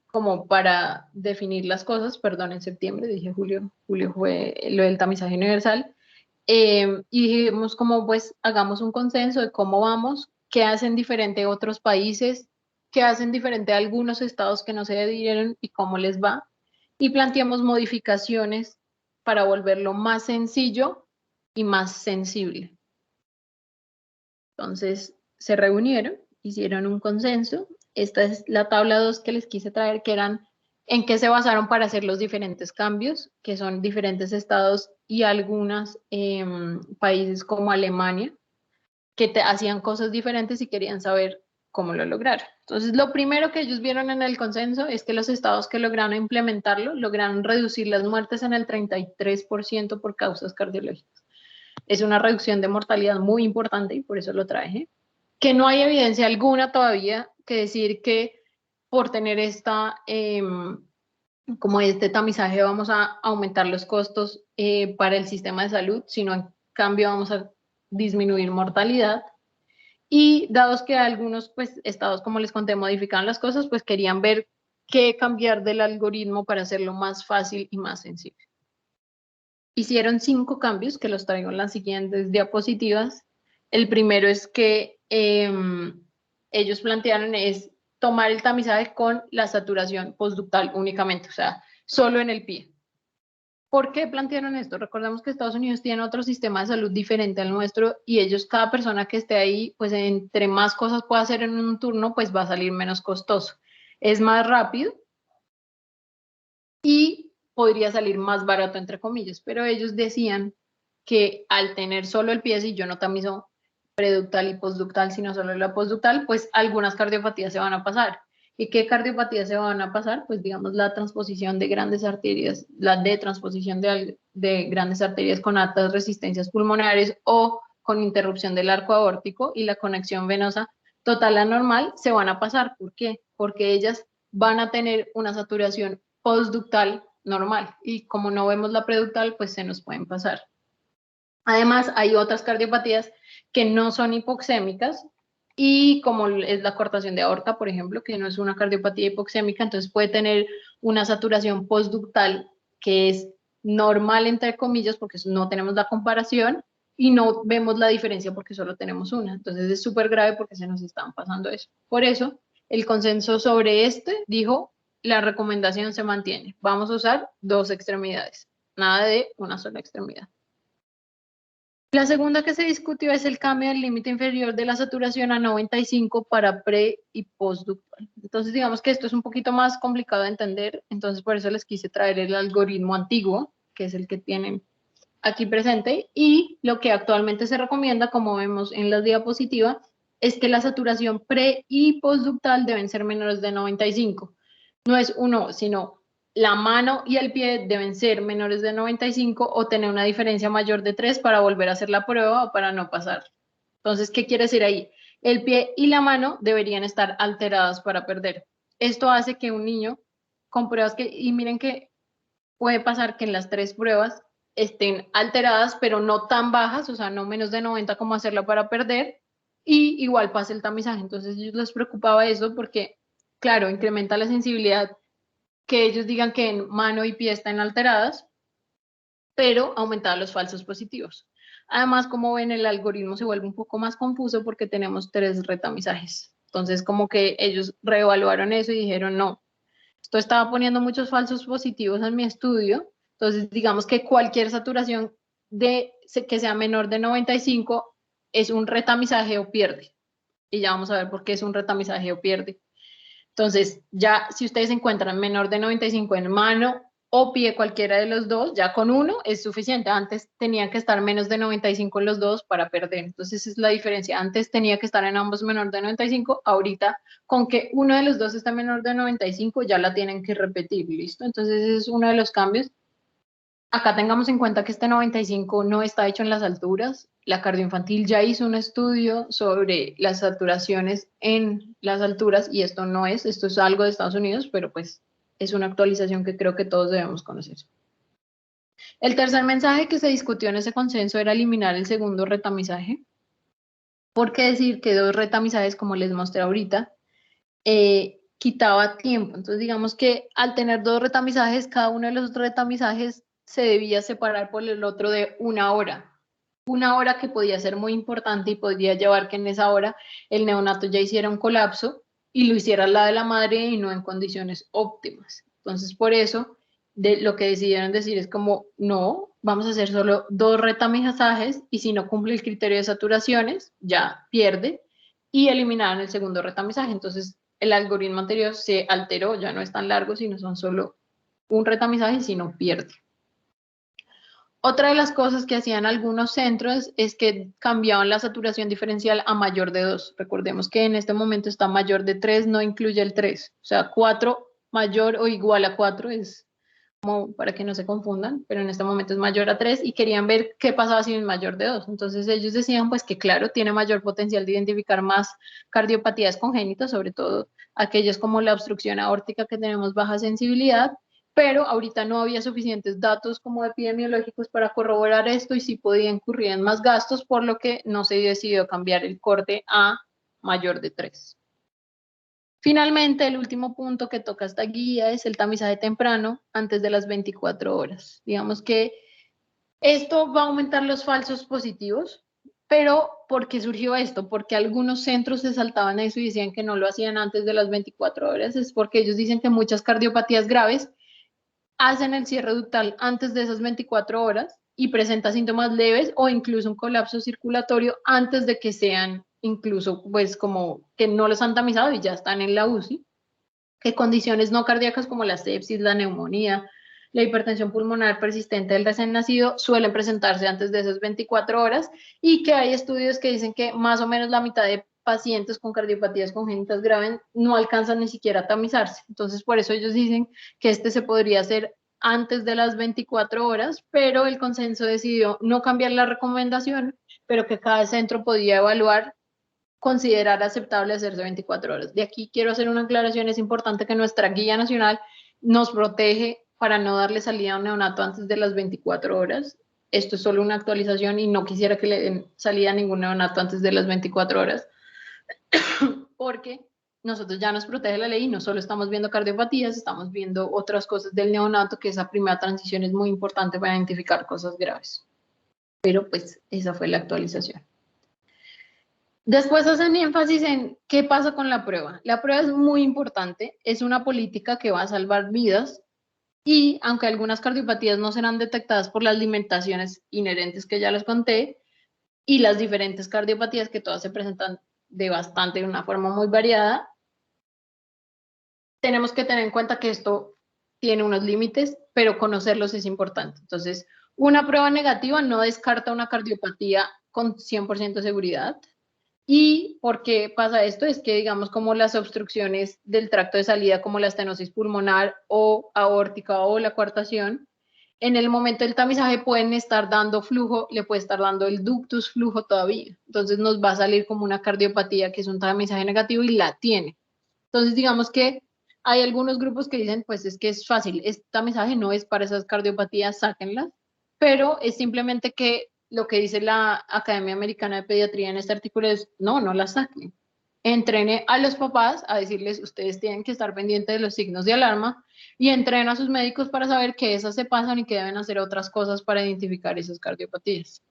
como para definir las cosas, perdón, en septiembre, dije julio, julio fue lo del tamizaje universal, y dijimos como pues hagamos un consenso de cómo vamos, qué hacen diferente otros países, qué hacen diferente algunos estados que no se adhirieron y cómo les va, y planteamos modificaciones para volverlo más sencillo y más sensible. Entonces se reunieron, hicieron un consenso. Esta es la tabla 2 que les quise traer, que eran en qué se basaron para hacer los diferentes cambios, que son diferentes estados y algunos países como Alemania, que hacían cosas diferentes y querían saber cómo lo lograron. Entonces, lo primero que ellos vieron en el consenso es que los estados que lograron implementarlo lograron reducir las muertes en el 33% por causas cardiológicas. Es una reducción de mortalidad muy importante y por eso lo traje. Que no hay evidencia alguna todavía que decir que por tener como este tamizaje vamos a aumentar los costos para el sistema de salud, sino en cambio vamos a disminuir mortalidad. Y dados que algunos pues, estados, como les conté, modificaron las cosas, pues querían ver qué cambiar del algoritmo para hacerlo más fácil y más sensible. Hicieron 5 cambios que los traigo en las siguientes diapositivas. El primero es que ellos plantearon es tomar el tamizaje con la saturación postductal únicamente, o sea, solo en el pie. ¿Por qué plantearon esto? Recordemos que Estados Unidos tiene otro sistema de salud diferente al nuestro y ellos, cada persona que esté ahí, pues entre más cosas pueda hacer en un turno, pues va a salir menos costoso. Es más rápido y podría salir más barato, entre comillas, pero ellos decían que al tener solo el pie, si yo no tamizo preductal y postductal, sino solo la postductal, pues algunas cardiopatías se van a pasar. ¿Y qué cardiopatías se van a pasar? Pues digamos la transposición de grandes arterias, la detransposición de grandes arterias con altas resistencias pulmonares o con interrupción del arco aórtico y la conexión venosa total anormal se van a pasar. ¿Por qué? Porque ellas van a tener una saturación postductal normal y como no vemos la preductal, pues se nos pueden pasar. Además, hay otras cardiopatías que no son hipoxémicas y como es la cortación de aorta, por ejemplo, que no es una cardiopatía hipoxémica, entonces puede tener una saturación postductal que es normal, entre comillas, porque no tenemos la comparación y no vemos la diferencia porque solo tenemos una. Entonces es súper grave porque se nos están pasando eso. Por eso, el consenso sobre dijo, la recomendación se mantiene. Vamos a usar 2 extremidades, nada de una sola extremidad. La segunda que se discutió es el cambio del límite inferior de la saturación a 95 para pre y postductal. Entonces digamos que esto es un poquito más complicado de entender, entonces por eso les quise traer el algoritmo antiguo, que es el que tienen aquí presente, y lo que actualmente se recomienda, como vemos en la diapositiva, es que la saturación pre y postductal deben ser menores de 95. No es uno, sino la mano y el pie deben ser menores de 95 o tener una diferencia mayor de 3 para volver a hacer la prueba o para no pasar. Entonces, ¿qué quiere decir ahí? El pie y la mano deberían estar alteradas para perder. Esto hace que un niño con pruebas y miren que puede pasar que en las 3 pruebas estén alteradas, pero no tan bajas, o sea, no menos de 90 como hacerla para perder, y igual pasa el tamizaje. Entonces, ellos les preocupaba eso porque, claro, incrementa la sensibilidad que ellos digan que en mano y pie están alteradas, pero aumentar los falsos positivos. Además, como ven, el algoritmo se vuelve un poco más confuso porque tenemos 3 retamizajes. Entonces, como que ellos reevaluaron eso y dijeron, no, esto estaba poniendo muchos falsos positivos en mi estudio, entonces digamos que cualquier saturación que sea menor de 95 es un retamizaje o pierde. Y ya vamos a ver por qué es un retamizaje o pierde. Entonces, ya si ustedes encuentran menor de 95 en mano o pie, cualquiera de los dos, ya con uno es suficiente. Antes tenía que estar menos de 95 en los dos para perder. Entonces, esa es la diferencia. Antes tenía que estar en ambos menor de 95. Ahorita, con que uno de los dos está menor de 95, ya la tienen que repetir. ¿Listo? Entonces, ese es uno de los cambios. acá tengamos en cuenta que este 95 no está hecho en las alturas. La cardioinfantil ya hizo un estudio sobre las saturaciones en las alturas y esto es algo de Estados Unidos, pero pues es una actualización que creo que todos debemos conocer. El tercer mensaje que se discutió en ese consenso era eliminar el segundo retamizaje. ¿Por qué decir que 2 retamizajes, como les mostré ahorita, quitaba tiempo? Entonces, digamos que al tener 2 retamizajes, cada uno de los retamizajes se debía separar por el otro de 1 hora. 1 hora que podía ser muy importante y podría llevar que en esa hora el neonato ya hiciera un colapso y lo hiciera al lado de la madre y no en condiciones óptimas. Entonces, por eso, lo que decidieron decir es como, no, vamos a hacer solo 2 retamizajes y si no cumple el criterio de saturaciones, ya pierde, y eliminaron el segundo retamizaje. Entonces, el algoritmo anterior se alteró, ya no es tan largo, sino son solo un retamizaje, sino pierde. Otra de las cosas que hacían algunos centros es que cambiaban la saturación diferencial a mayor de 2. Recordemos que en este momento está mayor de 3, no incluye el 3. O sea, 4 mayor o igual a 4 es como para que no se confundan, pero en este momento es mayor a 3 y querían ver qué pasaba si es mayor de 2. Entonces ellos decían pues que claro, tiene mayor potencial de identificar más cardiopatías congénitas, sobre todo aquellas como la obstrucción aórtica que tenemos baja sensibilidad, pero ahorita no había suficientes datos como epidemiológicos para corroborar esto y sí podía incurrir en más gastos, por lo que no se decidió cambiar el corte a mayor de 3. Finalmente, el último punto que toca esta guía es el tamizaje temprano antes de las 24 horas. Digamos que esto va a aumentar los falsos positivos, pero ¿por qué surgió esto? Porque algunos centros se saltaban eso y decían que no lo hacían antes de las 24 horas. Es porque ellos dicen que muchas cardiopatías graves hacen el cierre ductal antes de esas 24 horas y presenta síntomas leves o incluso un colapso circulatorio antes de que sean incluso pues como que no los han tamizado y ya están en la UCI, que condiciones no cardíacas como la sepsis, la neumonía, la hipertensión pulmonar persistente del recién nacido suelen presentarse antes de esas 24 horas y que hay estudios que dicen que más o menos la mitad de pacientes con cardiopatías congénitas graves no alcanzan ni siquiera a tamizarse. Entonces, por eso ellos dicen que este se podría hacer antes de las 24 horas, pero el consenso decidió no cambiar la recomendación, pero que cada centro podía evaluar, considerar aceptable hacerse 24 horas. De aquí quiero hacer una aclaración, es importante que nuestra guía nacional nos protege para no darle salida a un neonato antes de las 24 horas. Esto es solo una actualización y no quisiera que le den salida a ningún neonato antes de las 24 horas, porque nosotros ya nos protege la ley y no solo estamos viendo cardiopatías, estamos viendo otras cosas del neonato, que esa primera transición es muy importante para identificar cosas graves. Pero pues esa fue la actualización. Después hacen énfasis en qué pasa con la prueba. La prueba es muy importante, es una política que va a salvar vidas y aunque algunas cardiopatías no serán detectadas por las limitaciones inherentes que ya les conté y las diferentes cardiopatías que todas se presentan de una forma muy variada, tenemos que tener en cuenta que esto tiene unos límites, pero conocerlos es importante. Entonces, una prueba negativa no descarta una cardiopatía con 100% de seguridad. ¿Y por qué pasa esto? Es que, digamos, como las obstrucciones del tracto de salida, como la estenosis pulmonar o aórtica o la coartación, en el momento del tamizaje pueden estar dando flujo, le puede estar dando el ductus flujo todavía. Entonces nos va a salir como una cardiopatía que es un tamizaje negativo y la tiene. Entonces, digamos que hay algunos grupos que dicen, pues es que es fácil, este tamizaje no es para esas cardiopatías, sáquenlas, pero es simplemente que lo que dice la Academia Americana de Pediatría en este artículo es, no la saquen. Entrene a los papás a decirles, ustedes tienen que estar pendientes de los signos de alarma y entrene a sus médicos para saber que esas se pasan y que deben hacer otras cosas para identificar esas cardiopatías.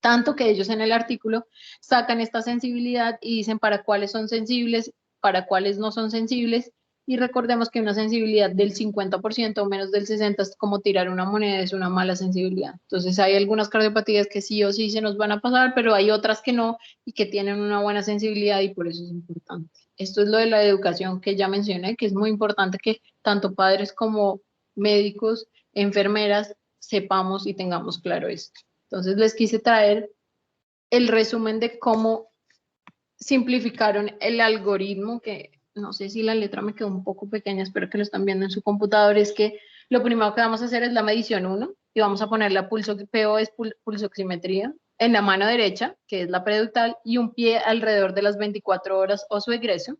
Tanto que ellos en el artículo sacan esta sensibilidad y dicen para cuáles son sensibles, para cuáles no son sensibles, y recordemos que una sensibilidad del 50% o menos del 60% es como tirar una moneda, es una mala sensibilidad. Entonces hay algunas cardiopatías que sí o sí se nos van a pasar, pero hay otras que no y que tienen una buena sensibilidad y por eso es importante. Esto es lo de la educación que ya mencioné, que es muy importante que tanto padres como médicos, enfermeras, sepamos y tengamos claro esto. Entonces les quise traer el resumen de cómo simplificaron el algoritmo, que no sé si la letra me quedó un poco pequeña, espero que lo están viendo en su computador. Es que lo primero que vamos a hacer es la medición 1, y vamos a poner la pulso, PO es pulsoximetría, en la mano derecha, que es la preductal, y un pie alrededor de las 24 horas o su egreso.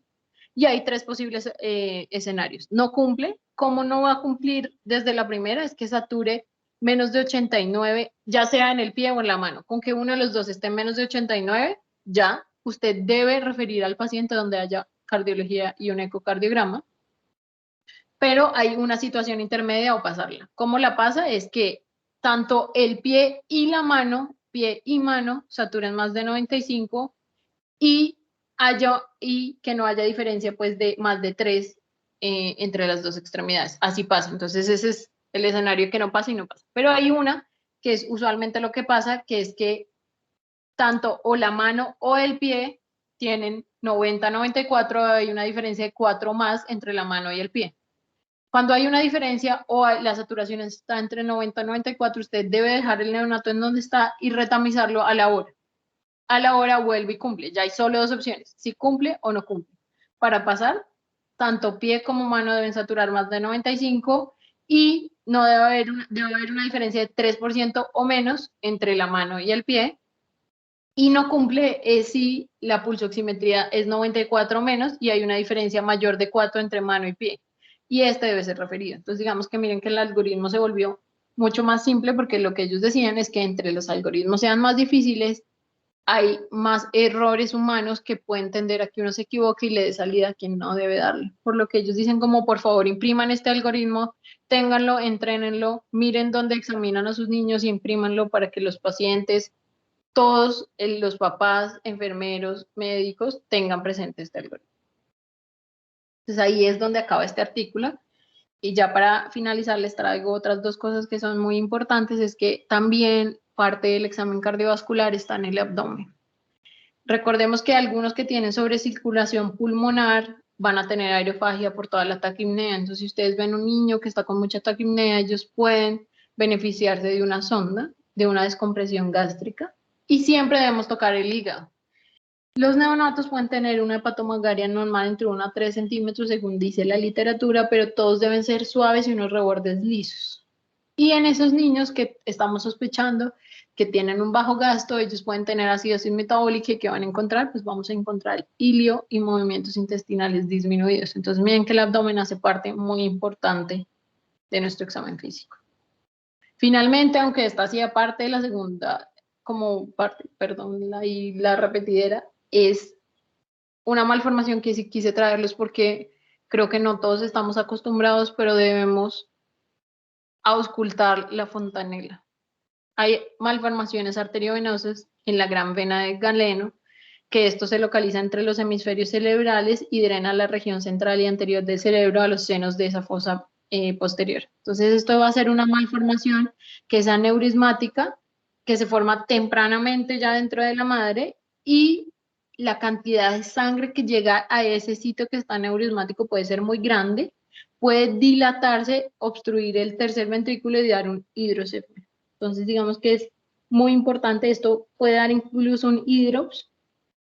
Y hay 3 posibles escenarios. No cumple. ¿Cómo no va a cumplir desde la primera? Es que sature menos de 89, ya sea en el pie o en la mano. Con que uno de los dos esté en menos de 89, ya usted debe referir al paciente donde haya cardiología y un ecocardiograma. Pero hay una situación intermedia o pasarla. ¿Cómo la pasa? Es que tanto el pie y mano, saturen más de 95 y que no haya diferencia pues de más de 3 entre las dos extremidades. Así pasa. Entonces ese es el escenario que no pasa y no pasa. Pero hay una que es usualmente lo que pasa, que es que tanto o la mano o el pie tienen 90-94, hay una diferencia de 4 más entre la mano y el pie. Cuando hay una diferencia o la saturación está entre 90 y 94, usted debe dejar el neonato en donde está y retamizarlo a la hora. A la hora vuelve y cumple. Ya hay solo 2 opciones, si cumple o no cumple. Para pasar, tanto pie como mano deben saturar más de 95 y no debe haber una diferencia de 3% o menos entre la mano y el pie. Y no cumple si la pulsoximetría es 94 menos y hay una diferencia mayor de 4 entre mano y pie. Y este debe ser referido. Entonces digamos que miren que el algoritmo se volvió mucho más simple porque lo que ellos decían es que entre los algoritmos sean más difíciles, hay más errores humanos que pueden tender a que uno se equivoque y le dé salida a quien no debe darle. Por lo que ellos dicen como, por favor, impriman este algoritmo, ténganlo, entrénenlo, miren dónde examinan a sus niños y imprímanlo para que los pacientes, todos los papás, enfermeros, médicos, tengan presente este algoritmo. Entonces ahí es donde acaba este artículo. Y ya para finalizar les traigo otras 2 cosas que son muy importantes, es que también parte del examen cardiovascular está en el abdomen. Recordemos que algunos que tienen sobrecirculación pulmonar van a tener aerofagia por toda la taquipnea. Entonces, si ustedes ven un niño que está con mucha taquipnea, ellos pueden beneficiarse de una sonda, de una descompresión gástrica. Y siempre debemos tocar el hígado. Los neonatos pueden tener una hepatomegalia normal entre 1 a 3 centímetros, según dice la literatura, pero todos deben ser suaves y unos rebordes lisos. Y en esos niños que estamos sospechando que tienen un bajo gasto, ellos pueden tener acidosis metabólica, y ¿qué van a encontrar? Pues vamos a encontrar hilio y movimientos intestinales disminuidos. Entonces miren que el abdomen hace parte muy importante de nuestro examen físico. Finalmente, aunque esta hacía parte de la segunda, como parte, perdón, la repetidera, es una malformación que sí quise traerles porque creo que no todos estamos acostumbrados, pero debemos auscultar la fontanela. Hay malformaciones arteriovenosas en la gran vena de Galeno, que esto se localiza entre los hemisferios cerebrales y drena la región central y anterior del cerebro a los senos de esa fosa posterior. Entonces esto va a ser una malformación que es aneurismática, que se forma tempranamente ya dentro de la madre, y la cantidad de sangre que llega a ese sitio que está aneurismático puede ser muy grande, puede dilatarse, obstruir el tercer ventrículo y dar un hidrocéfalo. Entonces digamos que es muy importante, esto puede dar incluso un hidrops,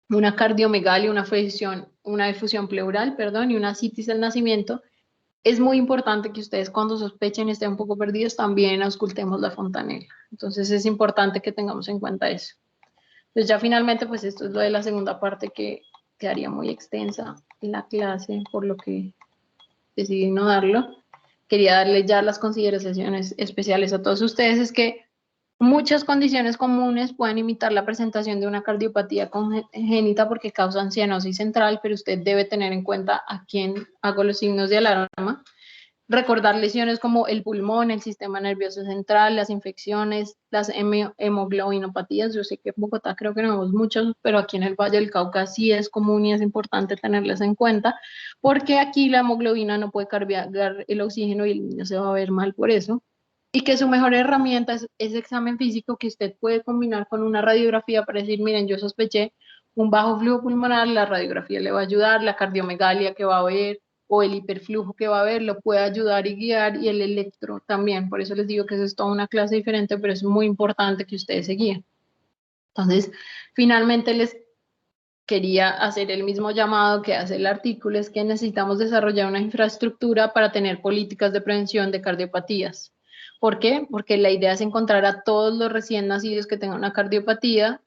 una cardiomegalia, una efusión pleural, perdón, y una citis al nacimiento. Es muy importante que ustedes cuando sospechen y estén un poco perdidos también auscultemos la fontanela. Entonces es importante que tengamos en cuenta eso. Entonces ya finalmente pues esto es lo de la segunda parte que quedaría muy extensa en la clase, por lo que decidí no darlo. Quería darle ya las consideraciones especiales a todos ustedes, es que muchas condiciones comunes pueden imitar la presentación de una cardiopatía congénita porque causan cianosis central, pero usted debe tener en cuenta a quién hago los signos de alarma. Recordar lesiones como el pulmón, el sistema nervioso central, las infecciones, las hemoglobinopatías. Yo sé que en Bogotá creo que no vemos muchos, pero aquí en el Valle del Cauca sí es común y es importante tenerlas en cuenta, porque aquí la hemoglobina no puede cargar el oxígeno y el niño se va a ver mal por eso. Y que su mejor herramienta es ese examen físico que usted puede combinar con una radiografía para decir, miren, yo sospeché un bajo flujo pulmonar, la radiografía le va a ayudar, la cardiomegalia que va a ver, o el hiperflujo que va a haber, lo puede ayudar y guiar, y el electro también. Por eso les digo que eso es toda una clase diferente, pero es muy importante que ustedes se guíen. Entonces, finalmente les quería hacer el mismo llamado que hace el artículo, es que necesitamos desarrollar una infraestructura para tener políticas de prevención de cardiopatías. ¿Por qué? Porque la idea es encontrar a todos los recién nacidos que tengan una cardiopatía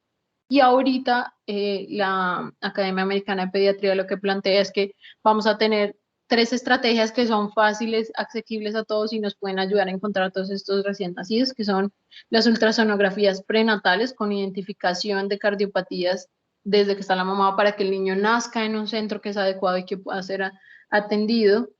y ahorita la Academia Americana de Pediatría lo que plantea es que vamos a tener 3 estrategias que son fáciles, asequibles a todos y nos pueden ayudar a encontrar a todos estos recién nacidos, que son las ultrasonografías prenatales con identificación de cardiopatías desde que está la mamá para que el niño nazca en un centro que es adecuado y que pueda ser atendido.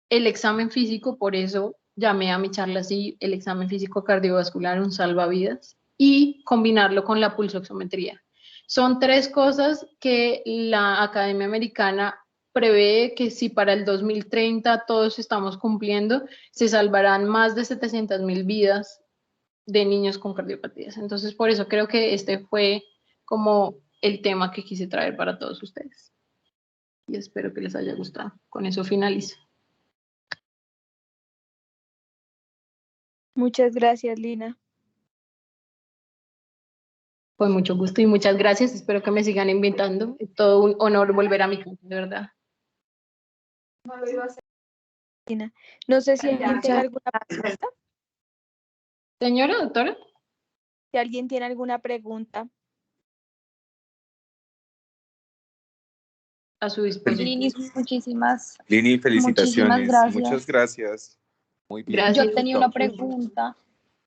El examen físico, por eso llamé a mi charla así, el examen físico cardiovascular, un salvavidas, y combinarlo con la pulsoximetría. Son 3 cosas que la Academia Americana prevé que si para el 2030 todos estamos cumpliendo, se salvarán más de 700,000 vidas de niños con cardiopatías. Entonces, por eso creo que este fue como el tema que quise traer para todos ustedes. Y espero que les haya gustado. Con eso finalizo. Muchas gracias, Lina. Con mucho gusto y muchas gracias. Espero que me sigan invitando. Es todo un honor volver a mi casa, de verdad. Lina. No sé si alguien tiene alguna pregunta. Señora doctora, Si alguien tiene alguna pregunta. a su disposición. Lini, muchísimas Lini, felicitaciones. gracias. Muchas gracias. Muy bien. Gracias. Yo tenía una pregunta.